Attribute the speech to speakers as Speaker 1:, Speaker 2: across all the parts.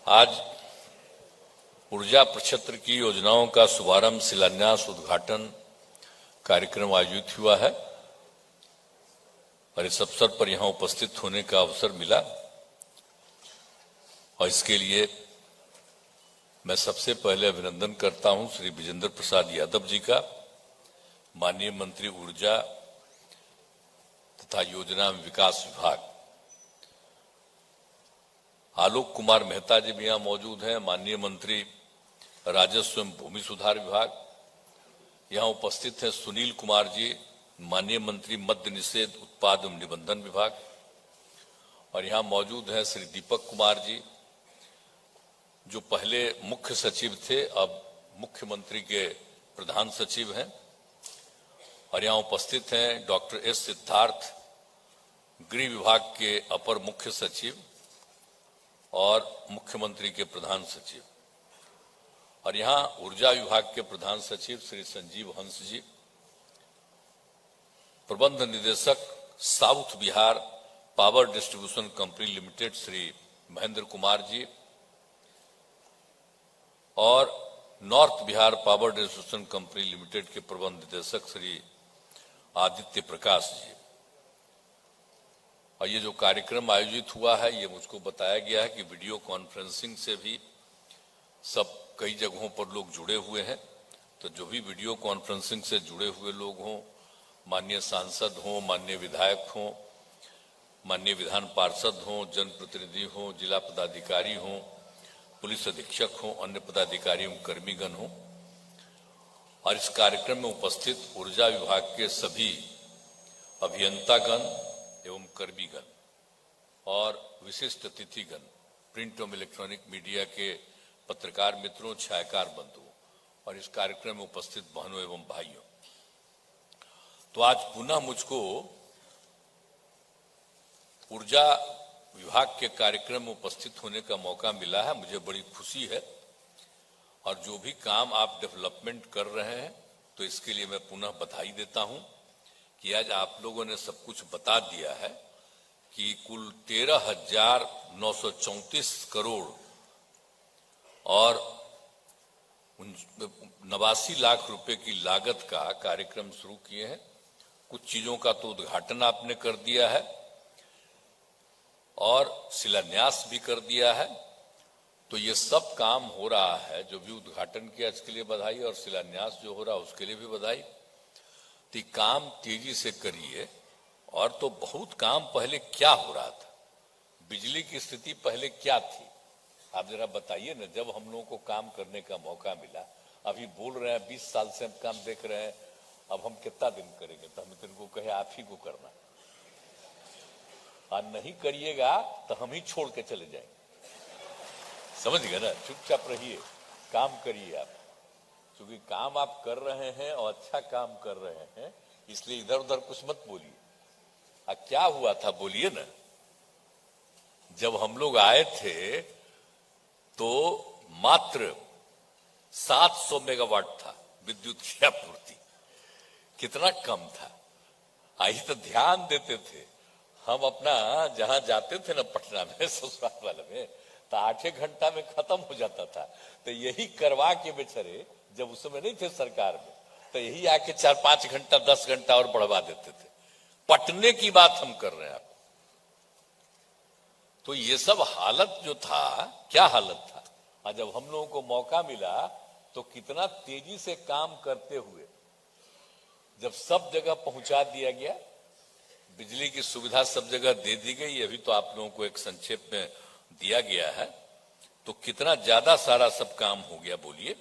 Speaker 1: आज ऊर्जा प्रक्षेत्र की योजनाओं का शुभारंभ, शिलान्यास, उद्घाटन कार्यक्रम आयोजित हुआ है और इस अवसर पर यहां उपस्थित होने का अवसर मिला और इसके लिए मैं सबसे पहले अभिनंदन करता हूं श्री विजेंद्र प्रसाद यादव जी का, माननीय मंत्री ऊर्जा तथा योजना विकास विभाग। आलोक कुमार मेहता जी भी यहां मौजूद हैं, माननीय मंत्री राजस्व एवं भूमि सुधार विभाग। यहां उपस्थित हैं सुनील कुमार जी, माननीय मंत्री मद्य निषेध उत्पाद एवं निबंधन विभाग। और यहां मौजूद हैं श्री दीपक कुमार जी, जो पहले मुख्य सचिव थे, अब मुख्यमंत्री के प्रधान सचिव हैं। और यहां उपस्थित हैं डॉक्टर एस सिद्धार्थ, गृह विभाग के अपर मुख्य सचिव और मुख्यमंत्री के प्रधान सचिव। और यहां ऊर्जा विभाग के प्रधान सचिव श्री संजीव हंस जी, प्रबंध निदेशक south Bihar power distribution company limited Shri Mahendra Kumar ji और north Bihar power distribution company limited के प्रबंध निदेशक श्री आदित्य प्रकाश जी। और ये जो कार्यक्रम आयोजित हुआ है, ये मुझको बताया गया है कि वीडियो कॉन्फ्रेंसिंग से भी सब कई जगहों पर लोग जुड़े हुए हैं। तो जो भी वीडियो कॉन्फ्रेंसिंग से जुड़े हुए लोग हों, माननीय सांसद हों, माननीय विधायक हों, माननीय विधान पार्षद हों, जनप्रतिनिधि हों, जिला पदाधिकारी हों, पुलिस अधीक्षक हों, अन्य पदाधिकारी एवं कर्मीगण हों, और इस कार्यक्रम में उपस्थित ऊर्जा विभाग के सभी अभियंतागण एवं कर्मीगण और विशिष्ट अतिथिगण, प्रिंट एवं इलेक्ट्रॉनिक मीडिया के पत्रकार मित्रों, छायाकार बंधुओं और इस कार्यक्रम में उपस्थित बहनों एवं भाइयों। तो आज पुनः मुझको ऊर्जा विभाग के कार्यक्रम में उपस्थित होने का मौका मिला है। मुझे बड़ी खुशी है और जो भी काम आप डेवलपमेंट कर रहे हैं, तो इसके लिए मैं पुनः बधाई देता हूं कि आज आप लोगों ने सब कुछ बता दिया है कि कुल 13,934 करोड़ और 89 लाख रुपए की लागत का कार्यक्रम शुरू किए हैं। कुछ चीजों का तो उद्घाटन आपने कर दिया है और शिलान्यास भी कर दिया है। तो ये सब काम हो रहा है, जो भी उद्घाटन किया इसके लिए बधाई और शिलान्यास जो हो रहा है उसके लिए भी बधाई। तो काम तेजी से करिए। और तो बहुत काम पहले क्या हो रहा था, बिजली की स्थिति पहले क्या थी, आप जरा बताइए ना। जब हम लोगों को काम करने का मौका मिला, अभी बोल रहे हैं 20 साल से हम काम देख रहे हैं, अब हम कितना दिन करेंगे। तो हम इनको कहे आप ही को करना, और नहीं करिएगा तो हम ही छोड़ के चले जाएंगे। समझ गए ना, चुपचाप रहिए, काम करिए आप, क्योंकि काम आप कर रहे हैं और अच्छा काम कर रहे हैं, इसलिए इधर उधर कुछ मत बोलिए। क्या हुआ था बोलिए ना। जब हम लोग आए थे तो मात्र 700 मेगावाट था विद्युत की आपूर्ति, कितना कम था। आई तो ध्यान देते थे हम अपना, जहां जाते थे ना पटना में ससुराल वाले में, तो 8 घंटा में खत्म हो जाता था। तो यही करवा के बेचारे, जब उस समय नहीं थे सरकार में, तो यही आके 4-5 घंटा 10 घंटा और बढ़वा देते थे। पटने की बात हम कर रहे हैं आप। तो ये सब हालत जो था, क्या हालत था। और जब हम लोगों को मौका मिला तो कितना तेजी से काम करते हुए जब सब जगह पहुंचा दिया गया, बिजली की सुविधा सब जगह दे दी गई। अभी तो आप लोगों को एक संक्षेप में दिया गया है, तो कितना ज्यादा सारा सब काम हो गया बोलिए।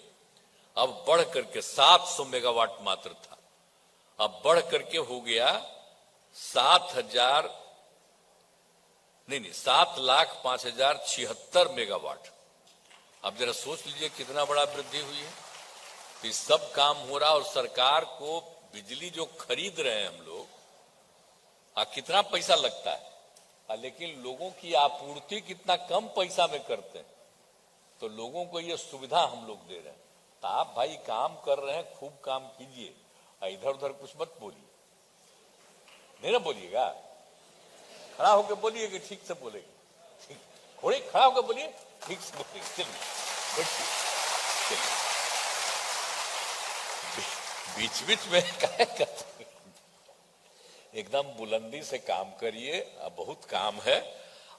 Speaker 1: अब बढ़ करके 700 मेगावाट मात्र था, अब बढ़ करके हो गया 7,05,076 मेगावाट। अब जरा सोच लीजिए कितना बड़ा वृद्धि हुई है। तो सब काम हो रहा, और सरकार को बिजली जो खरीद रहे हैं हम लोग, कितना पैसा लगता है, लेकिन लोगों की आपूर्ति कितना कम पैसा में करते हैं। तो लोगों को ये सुविधा हम लोग दे रहे हैं। तो आप भाई काम कर रहे हैं, खूब काम कीजिए, इधर उधर कुछ मत बोलिए। नहीं ना बोलिएगा, खड़ा होकर बोलिए कि ठीक से बोलेंगे। थोड़ी खड़ा होकर बोलिए, ठीक से बोलिए, चलिए बैठिए, चलिए बीच बीच में क्या करते हैं? एकदम बुलंदी से काम करिए, अब बहुत काम है।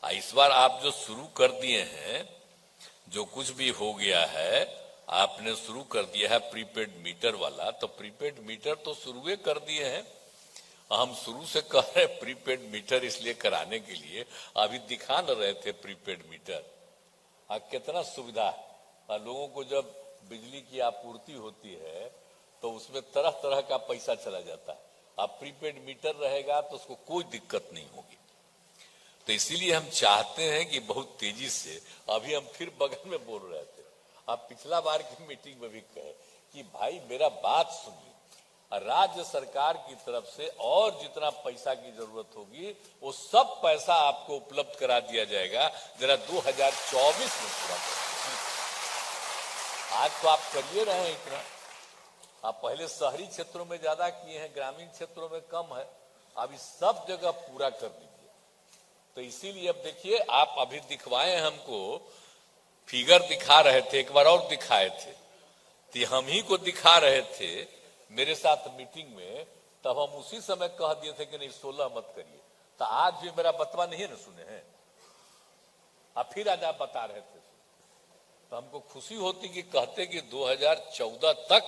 Speaker 1: इस बार आप जो शुरू कर दिए हैं, जो कुछ भी हो गया है, आपने शुरू कर दिया है प्रीपेड मीटर वाला, तो प्रीपेड मीटर तो शुरू कर दिए हैं। हम शुरू से कह रहे हैं प्रीपेड मीटर इसलिए कराने के लिए, अभी दिखा न रहे थे प्रीपेड मीटर। कितना सुविधा है। लोगों को जब बिजली की आपूर्ति होती है तो उसमें तरह तरह का पैसा चला जाता है। अब प्रीपेड मीटर रहेगा तो उसको कोई दिक्कत नहीं होगी। तो इसीलिए हम चाहते हैं कि बहुत तेजी से, अभी हम फिर बगल में बोल रहे थे, आप पिछला बार की मीटिंग में भी कहे कि भाई मेरा बात सुनिए, राज्य सरकार की तरफ से और जितना पैसा की जरूरत होगी वो सब पैसा आपको उपलब्ध करा दिया जाएगा। जरा 2024 में पूरा करिए। आज तो आप करिए रहे हैं इतना, आप पहले शहरी क्षेत्रों में ज्यादा किए हैं, ग्रामीण क्षेत्रों में कम है। अब इस सब जगह पूरा कर दीजिए। तो इसीलिए अब देखिए, आप अभी दिखवाए हमको, फिगर दिखा रहे थे, एक बार और दिखाए थे, तो हम ही को दिखा रहे थे मेरे साथ मीटिंग में, तब हम उसी समय कह दिए थे कि नहीं 16 मत करिए। तो आज भी मेरा बतवा नहीं है ना सुने हैं, अब फिर आज आप बता रहे थे, तो हमको खुशी होती कि कहते कि 2014 तक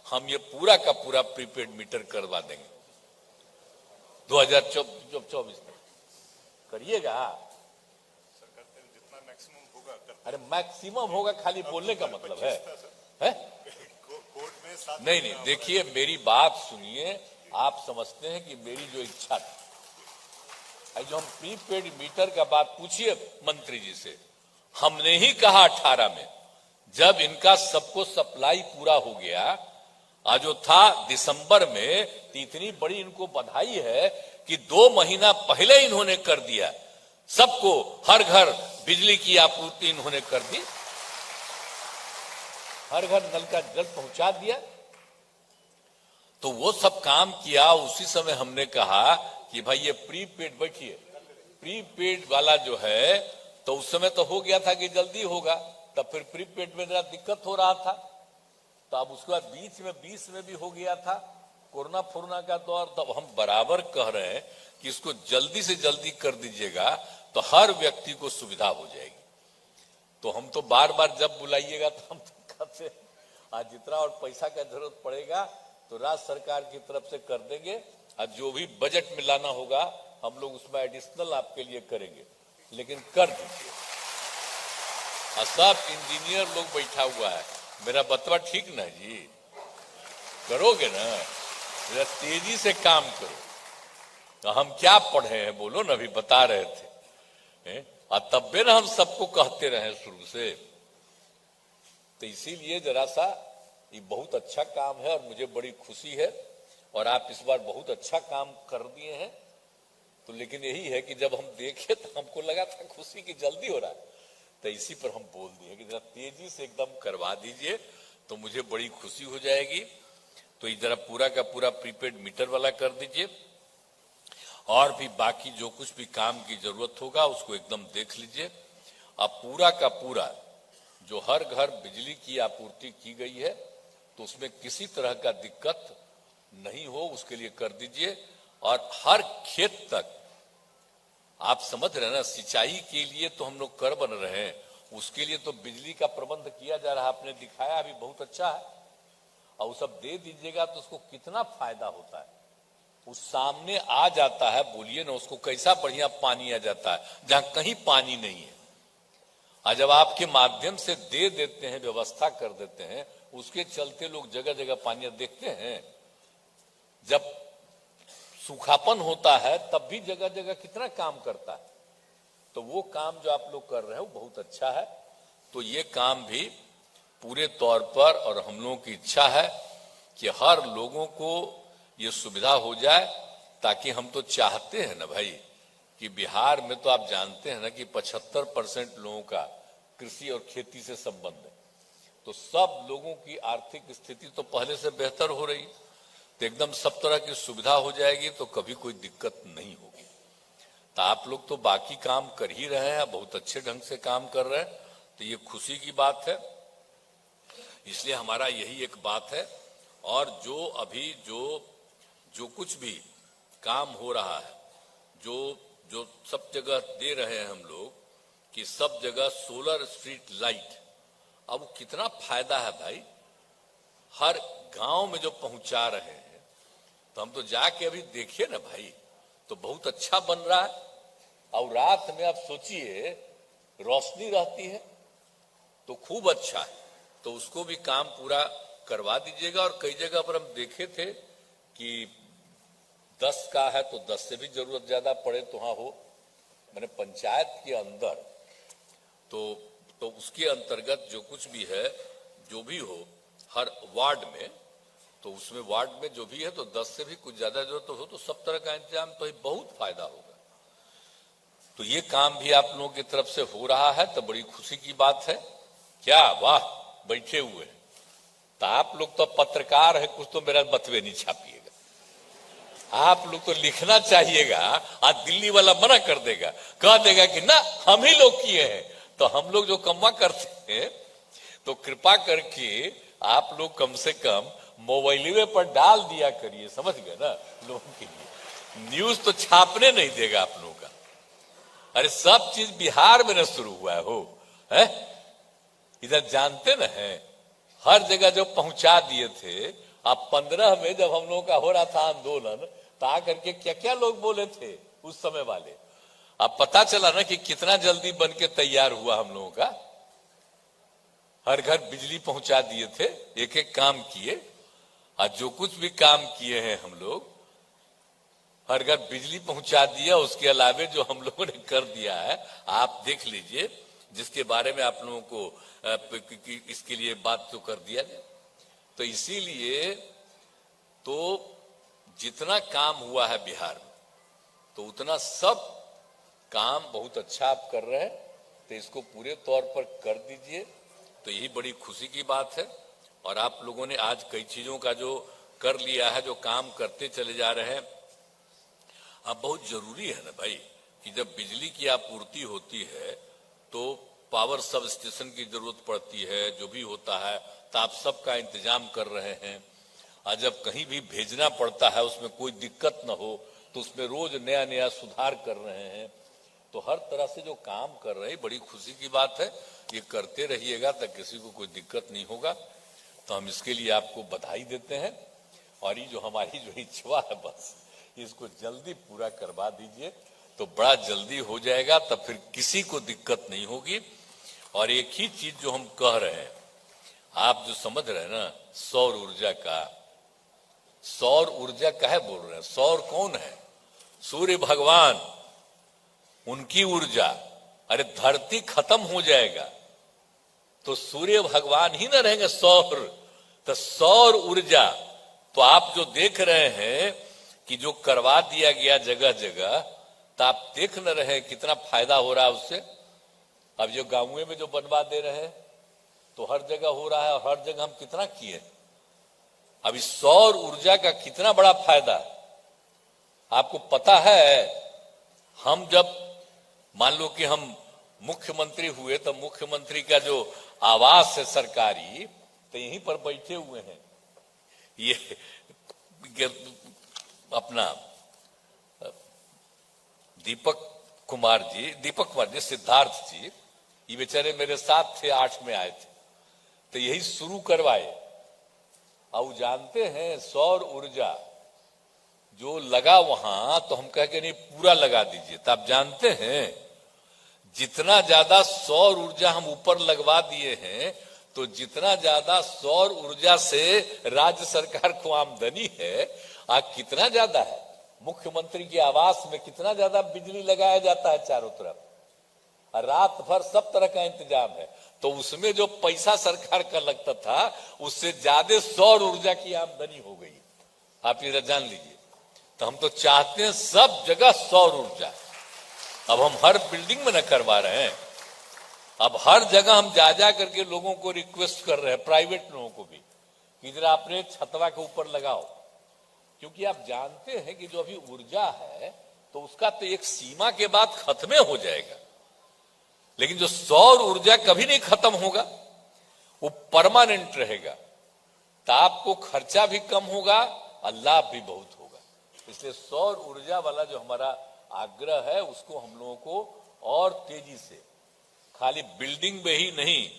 Speaker 1: हम ये पूरा का पूरा प्रीपेड मीटर करवा देंगे। 2024 तक करिएगा।
Speaker 2: जितना मैक्सिमम होगा
Speaker 1: अरे मैक्सिमम होगा, खाली बोलने का मतलब है? नहीं नहीं, देखिए मेरी बात सुनिए, आप समझते हैं कि मेरी जो इच्छा थी, जो हम प्रीपेड मीटर का बात पूछिए मंत्री जी से, हमने ही कहा 18 में जब इनका सबको सप्लाई पूरा हो गया, आज जो था दिसंबर में, तो इतनी बड़ी इनको बधाई है कि 2 महीना पहले इन्होंने कर दिया, सबको हर घर बिजली की आपूर्ति इन्होंने कर दी, हर घर नल का जल पहुंचा दिया। तो वो सब काम किया। उसी समय हमने कहा कि भाई ये प्रीपेड, बैठिए, प्रीपेड वाला जो है, तो उस समय तो हो गया था कि जल्दी होगा, तब फिर प्रीपेड में जरा दिक्कत हो रहा था, तो अब उसके बाद बीच में 20 में भी हो गया था कोरोना का दौर। तब हम बराबर कह रहे हैं कि इसको जल्दी से जल्दी कर दीजिएगा तो हर व्यक्ति को सुविधा हो जाएगी। तो हम तो बार बार जब बुलाइएगा तो हम तो कहते आज जितना और पैसा का जरूरत पड़ेगा तो राज्य सरकार की तरफ से कर देंगे, और जो भी बजट में लाना होगा हम लोग उसमें एडिशनल आपके लिए करेंगे, लेकिन कर दीजिए। और सब इंजीनियर लोग बैठा हुआ है, मेरा बतवा ठीक ना जी, करोगे ना, जरा तेजी से काम करो। तो हम क्या पढ़े हैं बोलो ना, अभी बता रहे थे, और तब भी ना हम सबको कहते रहे शुरू से। तो इसीलिए जरा सा ये बहुत अच्छा काम है और मुझे बड़ी खुशी है, और आप इस बार बहुत अच्छा काम कर दिए हैं। तो लेकिन यही है कि जब हम देखे तो हमको लगा था खुशी की जल्दी हो रहा है, तो इसी पर हम बोल दिए कि जरा तेजी से एकदम करवा दीजिए तो मुझे बड़ी खुशी हो जाएगी। तो ये जरा पूरा का पूरा प्रीपेड मीटर वाला कर दीजिए, और भी बाकी जो कुछ भी काम की जरूरत होगा उसको एकदम देख लीजिए। अब पूरा का पूरा जो हर घर बिजली की आपूर्ति की गई है तो उसमें किसी तरह का दिक्कत नहीं हो, उसके लिए कर दीजिए। और हर खेत तक, आप समझ रहे हैं ना, सिंचाई के लिए तो हम लोग कर बन रहे हैं, उसके लिए तो बिजली का प्रबंध किया जा रहा है, आपने दिखाया अभी, बहुत अच्छा है। और वो सब दे दीजिएगा तो उसको कितना फायदा होता है, उस सामने आ जाता है, बोलिए ना, उसको कैसा बढ़िया पानी आ जाता है जहां कहीं पानी नहीं है। और जब आपके माध्यम से दे देते हैं, व्यवस्था कर देते हैं, उसके चलते लोग जगह जगह पानी देखते हैं। जब सूखापन होता है तब भी जगह जगह कितना काम करता है। तो वो काम जो आप लोग कर रहे हैं वो बहुत अच्छा है। तो ये काम भी पूरे तौर पर, और हम लोगों की इच्छा है कि हर लोगों को ये सुविधा हो जाए, ताकि हम तो चाहते हैं ना भाई कि बिहार में तो आप जानते हैं ना कि 75% लोगों का कृषि और खेती से संबंध है। तो सब लोगों की आर्थिक स्थिति तो पहले से बेहतर हो रही, तो एकदम सब तरह की सुविधा हो जाएगी, तो कभी कोई दिक्कत नहीं होगी। तो आप लोग तो बाकी काम कर ही रहे हैं, बहुत अच्छे ढंग से काम कर रहे हैं। तो ये खुशी की बात है। इसलिए हमारा यही एक बात है। और जो अभी जो कुछ भी काम हो रहा है, जो सब जगह दे रहे हैं हम लोग कि सब जगह सोलर स्ट्रीट लाइट, अब कितना फायदा है भाई, हर गांव में जो पहुंचा रहे हैं। तो हम तो जाके अभी देखिए ना भाई, तो बहुत अच्छा बन रहा है। और रात में आप सोचिए रोशनी रहती है तो खूब अच्छा है। तो उसको भी काम पूरा करवा दीजिएगा। और कई जगह पर हम देखे थे कि 10 का है तो 10 से भी जरूरत ज्यादा पड़े तो हाँ हो, मैंने पंचायत के अंदर तो उसके अंतर्गत जो कुछ भी है, जो भी हो हर वार्ड में, तो उसमें वार्ड में जो भी है तो 10 से भी कुछ ज्यादा जरूरत हो तो सब तरह का इंतजाम, तो बहुत फायदा होगा। तो ये काम भी आप लोगों की तरफ से हो रहा है तो बड़ी खुशी की बात है। क्या वाह, बैठे हुए हैं तो आप लोग तो पत्रकार है, कुछ तो मेरा बतवे नहीं छापिएगा। आप लोग तो लिखना चाहिएगा। आज दिल्ली वाला मना कर देगा, कह देगा कि ना हम ही लोग किए हैं। तो हम लोग जो कम्मा करते हैं तो कृपा करके आप लोग कम से कम मोबाइल पर डाल दिया करिए, समझ गए ना। लोगों के लिए न्यूज तो छापने नहीं देगा आप लोगों का। अरे सब चीज बिहार में न शुरू हुआ है, इधर जानते न है, हर जगह जो पहुंचा दिए थे। अब 15 में जब हम लोगों का हो रहा था आंदोलन, तो आकर के क्या क्या लोग बोले थे उस समय वाले। अब पता चला ना कि कितना जल्दी बन के तैयार हुआ हम लोगों का। हर घर बिजली पहुंचा दिए थे, एक एक काम किए। और जो कुछ भी काम किए हैं हम लोग, हर घर बिजली पहुंचा दिया। उसके अलावे जो हम लोगों ने कर दिया है आप देख लीजिए, जिसके बारे में आप लोगों को इसके लिए बात तो कर दिया जाए। तो इसीलिए तो जितना काम हुआ है बिहार में, तो उतना सब काम बहुत अच्छा आप कर रहे हैं। तो इसको पूरे तौर पर कर दीजिए, तो यही बड़ी खुशी की बात है। और आप लोगों ने आज कई चीजों का जो कर लिया है, जो काम करते चले जा रहे हैं। अब बहुत जरूरी है ना भाई कि जब बिजली की आपूर्ति होती है तो पावर सब स्टेशन की जरूरत पड़ती है, जो भी होता है तो आप सबका इंतजाम कर रहे हैं। और जब कहीं भी भेजना पड़ता है उसमें कोई दिक्कत न हो तो उसमें रोज नया नया सुधार कर रहे हैं। तो हर तरह से जो काम कर रहे हैं बड़ी खुशी की बात है। ये करते रहिएगा तो किसी को कोई दिक्कत नहीं होगा। तो हम इसके लिए आपको बधाई देते हैं। और ये जो हमारी जो इच्छा है बस इसको जल्दी पूरा करवा दीजिए, तो बड़ा जल्दी हो जाएगा, तब फिर किसी को दिक्कत नहीं होगी। और एक ही चीज जो हम कह रहे हैं, आप जो समझ रहे हैं ना, सौर ऊर्जा का, सौर ऊर्जा काहे बोल रहे हैं? सौर कौन है? सूर्य भगवान, उनकी ऊर्जा। अरे धरती खत्म हो जाएगा तो सूर्य भगवान ही ना रहेंगे, सौर। तो सौर ऊर्जा तो आप जो देख रहे हैं कि जो करवा दिया गया जगह जगह, तो आप देख न रहे हैं कितना फायदा हो रहा है उससे। अब जो गांवों में जो बनवा दे रहे हैं तो हर जगह हो रहा है, और हर जगह हम कितना किए। अब इस सौर ऊर्जा का कितना बड़ा फायदा आपको पता है। हम जब मान लो कि हम मुख्यमंत्री हुए तो मुख्यमंत्री का जो आवास है सरकारी, तो यहीं पर बैठे हुए हैं ये अपना दीपक कुमार जी, सिद्धार्थ जी, ये बेचारे मेरे साथ थे, 8 में आए थे, तो यही शुरू करवाए। अब जानते हैं सौर ऊर्जा जो लगा वहां, तो हम कह के नहीं पूरा लगा दीजिए। तो आप जानते हैं जितना ज्यादा सौर ऊर्जा हम ऊपर लगवा दिए हैं, तो जितना ज्यादा सौर ऊर्जा से राज्य सरकार को आमदनी है, कितना ज्यादा है। मुख्यमंत्री के आवास में कितना ज्यादा बिजली लगाया जाता है चारों तरफ, और रात भर सब तरह का इंतजाम है। तो उसमें जो पैसा सरकार का लगता था उससे ज्यादा सौर ऊर्जा की आमदनी हो गई। आप ये जान लीजिए। तो हम तो चाहते हैं सब जगह सौर ऊर्जा। अब हम हर बिल्डिंग में न करवा रहे हैं, अब हर जगह हम जा जा करके लोगों को रिक्वेस्ट कर रहे हैं, प्राइवेट लोगों को भी, कि जरा अपने छतवा के ऊपर लगाओ। क्योंकि आप जानते हैं कि जो अभी ऊर्जा है तो उसका तो एक सीमा के बाद खत्म हो जाएगा। लेकिन जो सौर ऊर्जा कभी नहीं खत्म होगा, वो परमानेंट रहेगा, ताप को खर्चा भी कम होगा और लाभ भी बहुत होगा। इसलिए सौर ऊर्जा वाला जो हमारा आग्रह है उसको हम लोगों को और तेजी से खाली बिल्डिंग में ही नहीं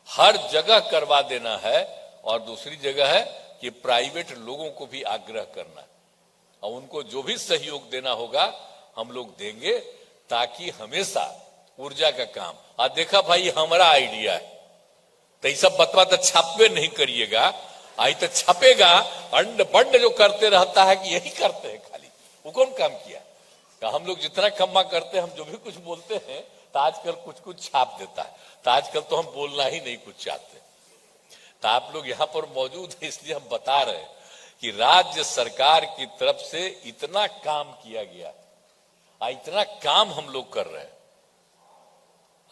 Speaker 1: हर जगह करवा देना है। और दूसरी जगह है कि प्राइवेट लोगों को भी आग्रह करना है और उनको जो भी सहयोग देना होगा हम लोग देंगे, ताकि हमेशा ऊर्जा का काम। आज देखा भाई हमारा आइडिया है तो ये सब बतवा तो छापे नहीं करिएगा, आई तो छपेगा अंड बंड जो करते रहता है कि यही करते हैं खाली, वो कौन काम किया? तो हम लोग जितना कम्मा करते हैं, हम जो भी कुछ बोलते हैं तो आजकल कुछ कुछ छाप देता है, तो आजकल तो हम बोलना ही नहीं कुछ चाहते। तो आप लोग यहाँ पर मौजूद है इसलिए हम बता रहे हैं कि राज्य सरकार की तरफ से इतना काम किया गया, इतना काम हम लोग कर रहे हैं।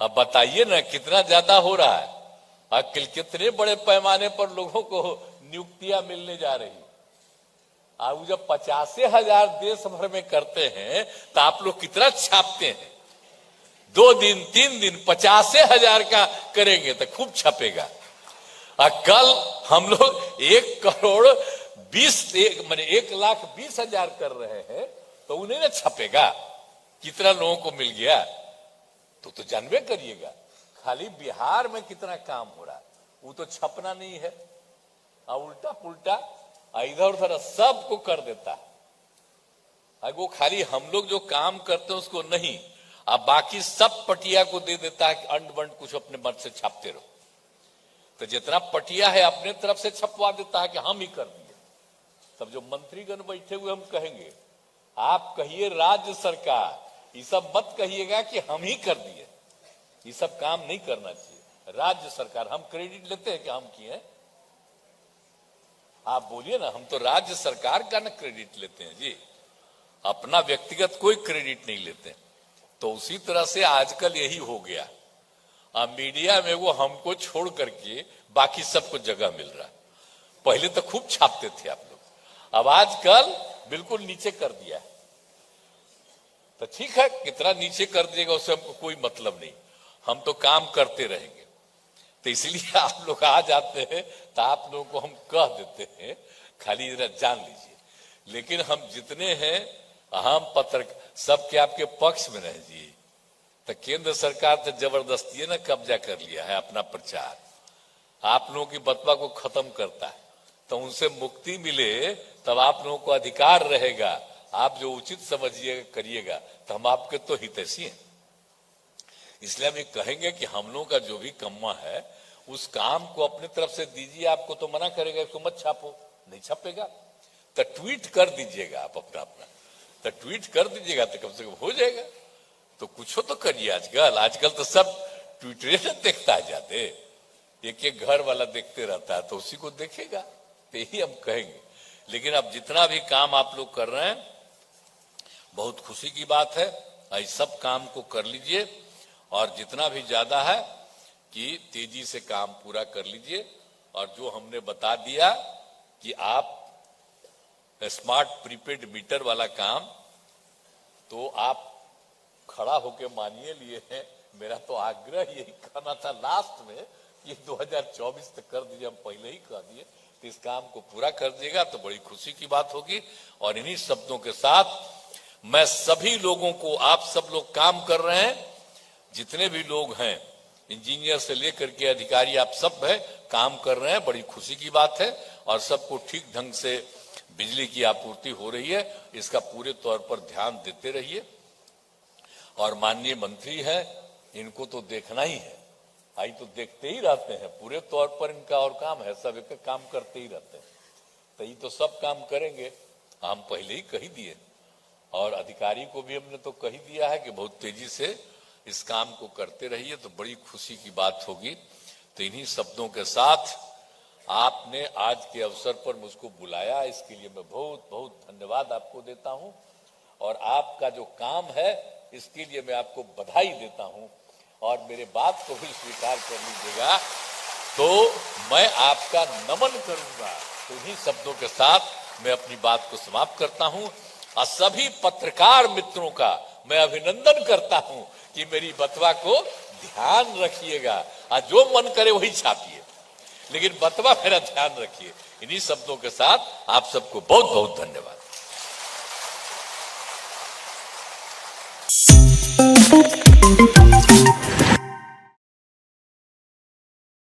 Speaker 1: अब बताइए ना कितना ज्यादा हो रहा है, आखिर कितने बड़े पैमाने पर लोगों को नियुक्तियां मिलने जा रही। अब जब 50,000 देश भर में करते हैं तो आप लोग कितना छापते हैं? 2 दिन 3 दिन 50,000 का करेंगे तो खूब छपेगा। और कल हम लोग 1,20,000 कर रहे हैं तो उन्हें ना छपेगा कितना लोगों को मिल गया, तो जानबे करिएगा। खाली बिहार में कितना काम हो रहा है वो तो छपना नहीं है, और उल्टा पुल्टा इधर उधर सबको कर देता है। वो खाली हम लोग जो काम करते हैं उसको नहीं, अब बाकी सब पटिया को दे देता है कि अंड बंड कुछ अपने मन से छापते रहो। तो जितना पटिया है अपने तरफ से छपवा देता है कि हम ही कर दिए। तब जो मंत्रीगण बैठे हुए हम कहेंगे, आप कहिए राज्य सरकार, ये सब मत कहिएगा कि हम ही कर दिए, ये सब काम नहीं करना चाहिए। राज्य सरकार, हम क्रेडिट लेते हैं कि हम किए? आप बोलिए ना, हम तो राज्य सरकार का ना क्रेडिट लेते हैं जी, अपना व्यक्तिगत कोई क्रेडिट नहीं लेते। तो उसी तरह से आजकल यही हो गया, मीडिया में वो हमको छोड़ करके बाकी सबको जगह मिल रहा है। पहले तो खूब छापते थे आप लोग, अब आजकल बिल्कुल नीचे कर दिया है। तो ठीक है, कितना नीचे कर दिएगा उससे हमको कोई मतलब नहीं, हम तो काम करते रहेंगे। तो इसलिए आप लोग आ जाते हैं तो आप लोगों को हम कह देते हैं, खाली जरा जान लीजिए। लेकिन हम जितने हैं अहम पत्र सबके आपके पक्ष में रह जी। तो केंद्र सरकार तो जबरदस्ती ना कब्जा कर लिया है अपना प्रचार, आप लोगों की बतवा को खत्म करता है। तो उनसे मुक्ति मिले तब आप लोगों को अधिकार रहेगा, आप जो उचित समझिएगा करिएगा, तो हम आपके तो हितैषी हैं। इसलिए हम ये कहेंगे कि हम लोगों का जो भी कम्मा है उस काम को अपने तरफ से दीजिए। आपको तो मना करेगा इसको मत छापो, नहीं छपेगा तो ट्वीट कर दीजिएगा आप अपना, तो ट्वीट कर दीजिएगा तो कम से कम हो जाएगा। तो कुछ तो करिए। आजकल तो सब ट्विटर देखता है जाते, एक एक घर वाला देखते रहता है तो उसी को देखेगा, तो यही हम कहेंगे। लेकिन अब जितना भी काम आप लोग कर रहे हैं बहुत खुशी की बात है, इस सब काम को कर लीजिए और जितना भी ज्यादा है कि तेजी से काम पूरा कर लीजिए। और जो हमने बता दिया कि आप स्मार्ट प्रीपेड मीटर वाला काम तो आप खड़ा होके मानिए लिए हैं। मेरा तो आग्रह यही कहना था लास्ट में, ये 2024 तक कर दीजिए, हम पहले ही कह दिए, तो इस काम को पूरा कर दिएगा तो बड़ी खुशी की बात होगी। और इन्हीं शब्दों के साथ मैं सभी लोगों को, आप सब लोग काम कर रहे हैं, जितने भी लोग हैं इंजीनियर से लेकर के अधिकारी, आप सब है काम कर रहे हैं, बड़ी खुशी की बात है। और सबको ठीक ढंग से बिजली की आपूर्ति हो रही है, इसका पूरे तौर पर ध्यान देते रहिए। और माननीय मंत्री हैं, इनको तो देखना ही है, आई तो देखते ही रहते हैं, पूरे तौर पर इनका और काम है, सब एक काम करते ही रहते हैं। तो ये तो सब काम करेंगे, हम पहले ही कही दिए। और अधिकारी को भी हमने तो कही दिया है कि बहुत तेजी से इस काम को करते रहिए, तो बड़ी खुशी की बात होगी। तो इन्हीं शब्दों के साथ आपने आज के अवसर पर मुझको बुलाया, इसके लिए मैं बहुत बहुत धन्यवाद आपको देता हूं। और आपका जो काम है इसके लिए मैं आपको बधाई देता हूं। और मेरे बात को भी स्वीकार कर लीजिएगा तो मैं आपका नमन करूंगा। तो इन्हीं शब्दों के साथ मैं अपनी बात को समाप्त करता हूं। और सभी पत्रकार मित्रों का मैं अभिनंदन करता हूं कि मेरी बतवा को ध्यान रखिएगा, जो मन करे वही छापिए, लेकिन बतवा मेरा ध्यान रखिए। इन्हीं शब्दों के साथ आप सबको बहुत बहुत धन्यवाद।